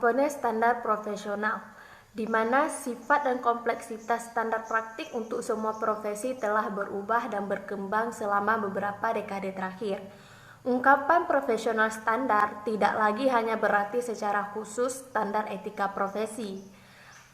komponen standar profesional, di mana sifat dan kompleksitas standar praktik untuk semua profesi telah berubah dan berkembang selama beberapa dekade terakhir. Ungkapan profesional standar tidak lagi hanya berarti secara khusus standar etika profesi.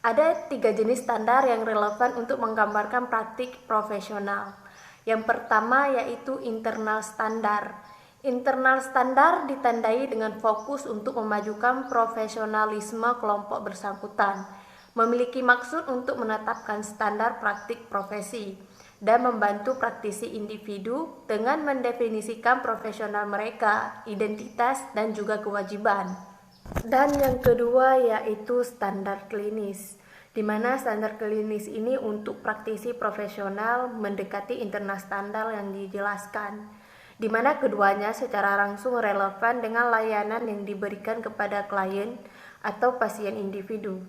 Ada 3 jenis standar yang relevan untuk menggambarkan praktik profesional. Yang pertama yaitu internal standar. Internal standar ditandai dengan fokus untuk memajukan profesionalisme kelompok bersangkutan, memiliki maksud untuk menetapkan standar praktik profesi, dan membantu praktisi individu dengan mendefinisikan profesional mereka, identitas, dan juga kewajiban. Dan yang kedua yaitu standar klinis, di mana standar klinis ini untuk praktisi profesional mendekati internal standar yang dijelaskan, di mana keduanya secara langsung relevan dengan layanan yang diberikan kepada klien atau pasien individu.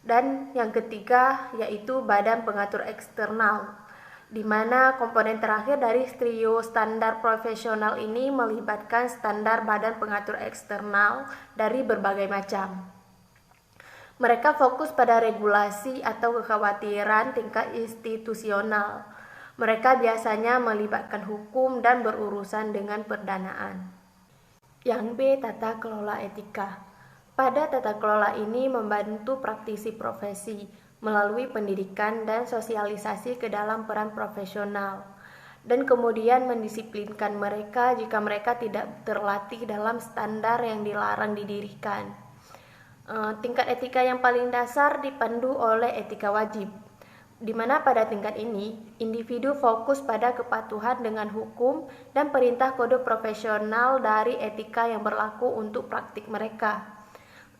Dan yang ketiga yaitu badan pengatur eksternal, di mana komponen terakhir dari trio standar profesional ini melibatkan standar badan pengatur eksternal dari berbagai macam. Mereka fokus pada regulasi atau kekhawatiran tingkat institusional. Mereka biasanya melibatkan hukum dan berurusan dengan perdanaan. Yang B, tata kelola etika. Pada tata kelola ini membantu praktisi profesi melalui pendidikan dan sosialisasi ke dalam peran profesional, dan kemudian mendisiplinkan mereka jika mereka tidak terlatih dalam standar yang dilarang didirikan. Tingkat etika yang paling dasar dipandu oleh etika wajib, di mana pada tingkat ini, individu fokus pada kepatuhan dengan hukum dan perintah kode profesional dari etika yang berlaku untuk praktik mereka.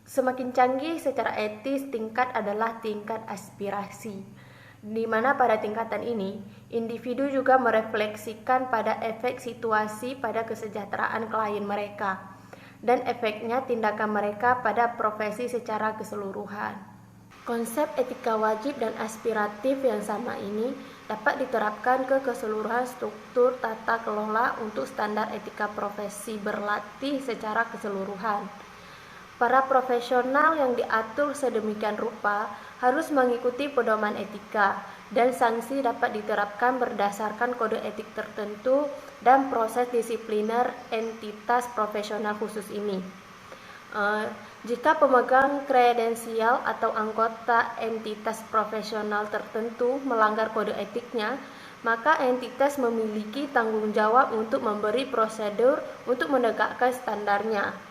Semakin canggih secara etis tingkat adalah tingkat aspirasi, di mana pada tingkatan ini, individu juga merefleksikan pada efek situasi pada kesejahteraan klien mereka, dan efeknya tindakan mereka pada profesi secara keseluruhan. Konsep etika wajib dan aspiratif yang sama ini dapat diterapkan ke keseluruhan struktur tata kelola untuk standar etika profesi berlatih secara keseluruhan. Para profesional yang diatur sedemikian rupa harus mengikuti pedoman etika, dan sanksi dapat diterapkan berdasarkan kode etik tertentu dan proses disipliner entitas profesional khusus ini. Jika pemegang kredensial atau anggota entitas profesional tertentu melanggar kode etiknya, maka entitas memiliki tanggung jawab untuk memberi prosedur untuk menegakkan standarnya.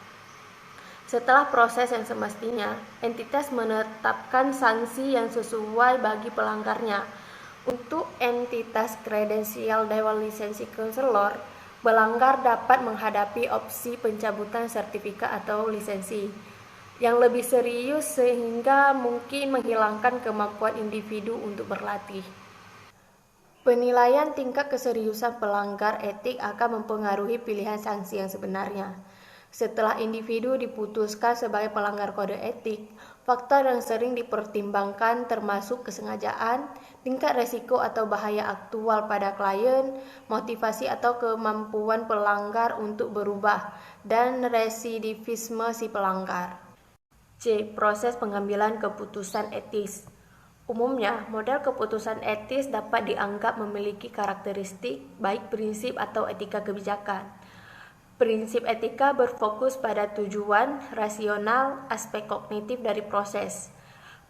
Setelah proses yang semestinya, entitas menetapkan sanksi yang sesuai bagi pelanggarnya. Untuk entitas kredensial Dewan Lisensi Konselor, pelanggar dapat menghadapi opsi pencabutan sertifikat atau lisensi yang lebih serius sehingga mungkin menghilangkan kemampuan individu untuk berlatih. Penilaian tingkat keseriusan pelanggar etik akan mempengaruhi pilihan sanksi yang sebenarnya. Setelah individu diputuskan sebagai pelanggar kode etik, faktor yang sering dipertimbangkan termasuk kesengajaan, tingkat resiko atau bahaya aktual pada klien, motivasi atau kemampuan pelanggar untuk berubah, dan residivisme si pelanggar. C. Proses pengambilan keputusan etis. Umumnya, model keputusan etis dapat dianggap memiliki karakteristik baik prinsip atau etika kebijakan. Prinsip etika berfokus pada tujuan, rasional, aspek kognitif dari proses.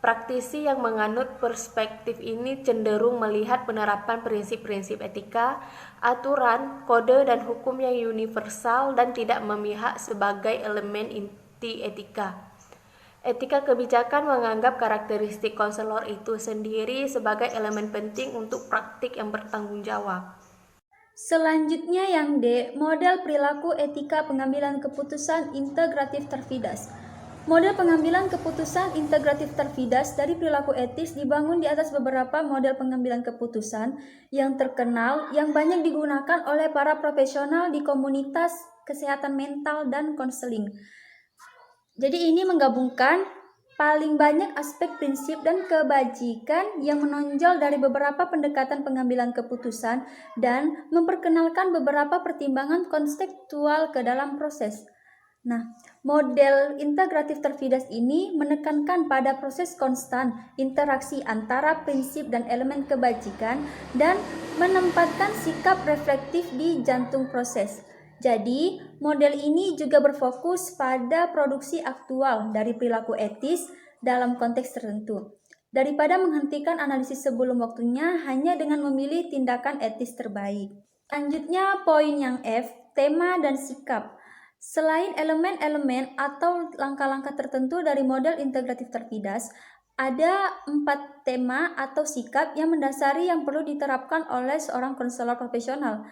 Praktisi yang menganut perspektif ini cenderung melihat penerapan prinsip-prinsip etika, aturan, kode, dan hukum yang universal dan tidak memihak sebagai elemen inti etika. Etika kebijakan menganggap karakteristik konselor itu sendiri sebagai elemen penting untuk praktik yang bertanggung jawab. Selanjutnya yang D, model perilaku etika pengambilan keputusan integratif Tarvidas. Model pengambilan keputusan integratif Tarvidas dari perilaku etis dibangun di atas beberapa model pengambilan keputusan yang terkenal yang banyak digunakan oleh para profesional di komunitas kesehatan mental dan konseling. Jadi ini menggabungkan paling banyak aspek prinsip dan kebajikan yang menonjol dari beberapa pendekatan pengambilan keputusan dan memperkenalkan beberapa pertimbangan konseptual ke dalam proses. Nah, model integratif terfidas ini menekankan pada proses konstan interaksi antara prinsip dan elemen kebajikan dan menempatkan sikap reflektif di jantung proses. Jadi, model ini juga berfokus pada produksi aktual dari perilaku etis dalam konteks tertentu, daripada menghentikan analisis sebelum waktunya hanya dengan memilih tindakan etis terbaik. Selanjutnya, poin yang F, tema dan sikap. Selain elemen-elemen atau langkah-langkah tertentu dari model integratif terfidas, ada 4 tema atau sikap yang mendasari yang perlu diterapkan oleh seorang konselor profesional.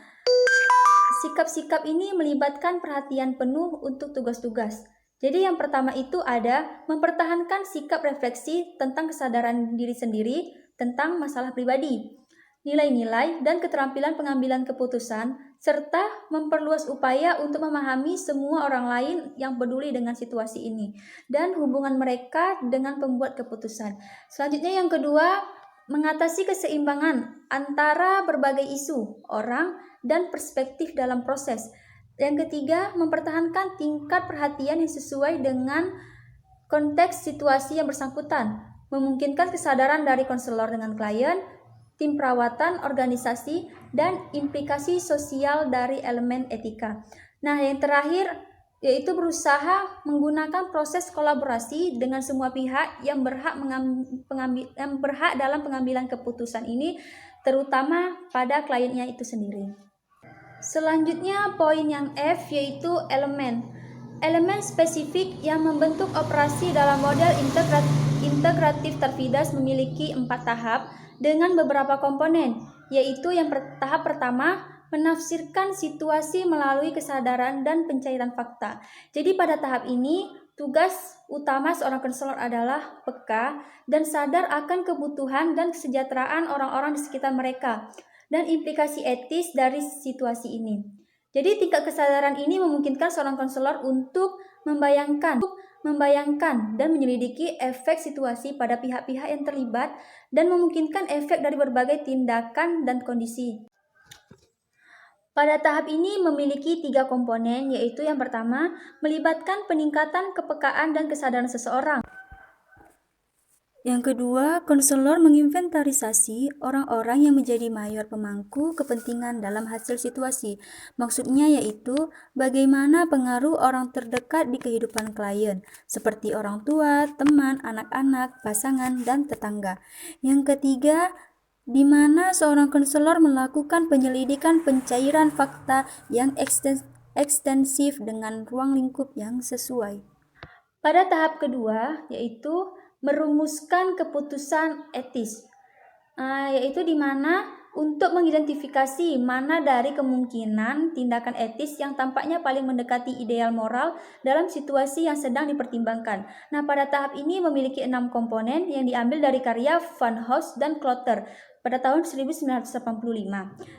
Sikap-sikap ini melibatkan perhatian penuh untuk tugas-tugas. Jadi yang pertama itu ada mempertahankan sikap refleksi tentang kesadaran diri sendiri tentang masalah pribadi, nilai-nilai dan keterampilan pengambilan keputusan, serta memperluas upaya untuk memahami semua orang lain yang peduli dengan situasi ini dan hubungan mereka dengan pembuat keputusan. Selanjutnya yang kedua, mengatasi keseimbangan antara berbagai isu, orang, dan perspektif dalam proses. Yang ketiga, mempertahankan tingkat perhatian yang sesuai dengan konteks situasi yang bersangkutan, memungkinkan kesadaran dari konselor dengan klien, tim perawatan, organisasi, dan implikasi sosial dari elemen etika. Nah, yang terakhir yaitu berusaha menggunakan proses kolaborasi dengan semua pihak yang berhak dalam pengambilan keputusan ini, terutama pada kliennya itu sendiri. Selanjutnya poin yang F yaitu elemen. Elemen spesifik yang membentuk operasi dalam model integratif terfidas memiliki 4 tahap dengan beberapa komponen, yaitu yang tahap pertama, menafsirkan situasi melalui kesadaran dan pencairan fakta. Jadi pada tahap ini, tugas utama seorang konselor adalah peka dan sadar akan kebutuhan dan kesejahteraan orang-orang di sekitar mereka dan implikasi etis dari situasi ini. Jadi tingkat kesadaran ini memungkinkan seorang konselor untuk membayangkan dan menyelidiki efek situasi pada pihak-pihak yang terlibat dan memungkinkan efek dari berbagai tindakan dan kondisi. Pada tahap ini memiliki 3 komponen, yaitu yang pertama, melibatkan peningkatan kepekaan dan kesadaran seseorang. Yang kedua, konselor menginventarisasi orang-orang yang menjadi mayor pemangku kepentingan dalam hasil situasi. Maksudnya yaitu bagaimana pengaruh orang terdekat di kehidupan klien, seperti orang tua, teman, anak-anak, pasangan, dan tetangga. Yang ketiga, di mana seorang konselor melakukan penyelidikan pencairan fakta yang ekstensif dengan ruang lingkup yang sesuai. Pada tahap kedua, yaitu merumuskan keputusan etis, yaitu di mana untuk mengidentifikasi mana dari kemungkinan tindakan etis yang tampaknya paling mendekati ideal moral dalam situasi yang sedang dipertimbangkan. Nah, pada tahap ini memiliki 6 komponen yang diambil dari karya Van Hoos dan Klotter pada tahun 1985.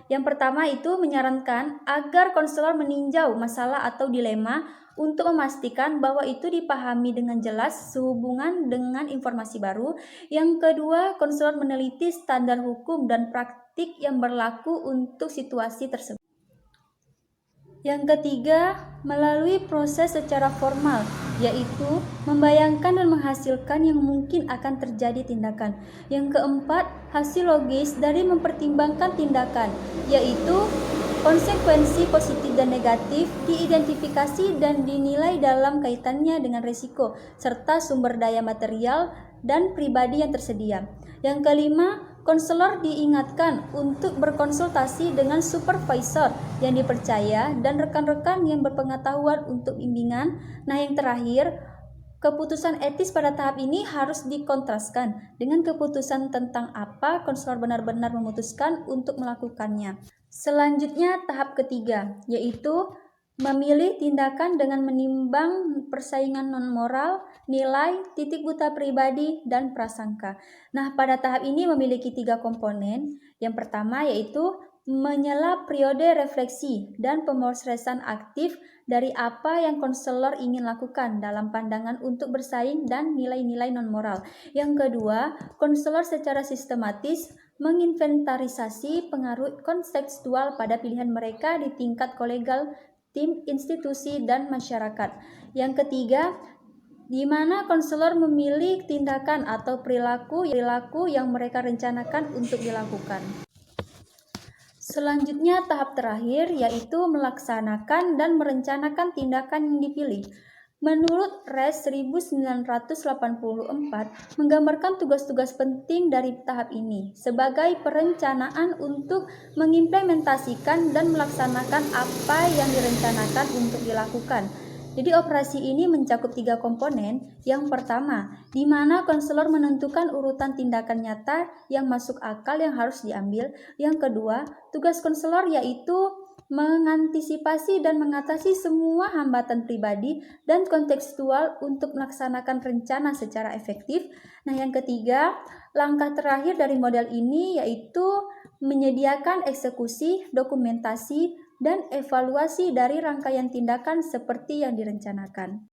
Yang pertama itu menyarankan agar konselor meninjau masalah atau dilema untuk memastikan bahwa itu dipahami dengan jelas sehubungan dengan informasi baru. Yang kedua, konselor meneliti standar hukum dan praktik yang berlaku untuk situasi tersebut. Yang ketiga, melalui proses secara formal, yaitu membayangkan dan menghasilkan yang mungkin akan terjadi tindakan. Yang keempat, hasil logis dari mempertimbangkan tindakan, yaitu konsekuensi positif dan negatif diidentifikasi dan dinilai dalam kaitannya dengan risiko, serta sumber daya material dan pribadi yang tersedia. Yang kelima, konselor diingatkan untuk berkonsultasi dengan supervisor yang dipercaya dan rekan-rekan yang berpengetahuan untuk bimbingan. Nah, yang terakhir, keputusan etis pada tahap ini harus dikontraskan dengan keputusan tentang apa konselor benar-benar memutuskan untuk melakukannya. Selanjutnya tahap ketiga, yaitu memilih tindakan dengan menimbang persaingan non-moral, nilai, titik buta pribadi, dan prasangka. Nah, pada tahap ini memiliki 3 komponen. Yang pertama yaitu menyela periode refleksi dan pemotretan aktif dari apa yang konselor ingin lakukan dalam pandangan untuk bersaing dan nilai-nilai non-moral. Yang kedua, konselor secara sistematis menginventarisasi pengaruh kontekstual pada pilihan mereka di tingkat kolegal tim, institusi, dan masyarakat. Yang ketiga, di mana konselor memilih tindakan atau perilaku yang mereka rencanakan untuk dilakukan. Selanjutnya tahap terakhir yaitu melaksanakan dan merencanakan tindakan yang dipilih. Menurut Res 1984 menggambarkan tugas-tugas penting dari tahap ini sebagai perencanaan untuk mengimplementasikan dan melaksanakan apa yang direncanakan untuk dilakukan. Jadi operasi ini mencakup 3 komponen. Yang pertama, di mana konselor menentukan urutan tindakan nyata yang masuk akal yang harus diambil. Yang kedua, tugas konselor yaitu mengantisipasi dan mengatasi semua hambatan pribadi dan kontekstual untuk melaksanakan rencana secara efektif. Nah, yang ketiga, langkah terakhir dari model ini yaitu menyediakan eksekusi, dokumentasi, dan evaluasi dari rangkaian tindakan seperti yang direncanakan.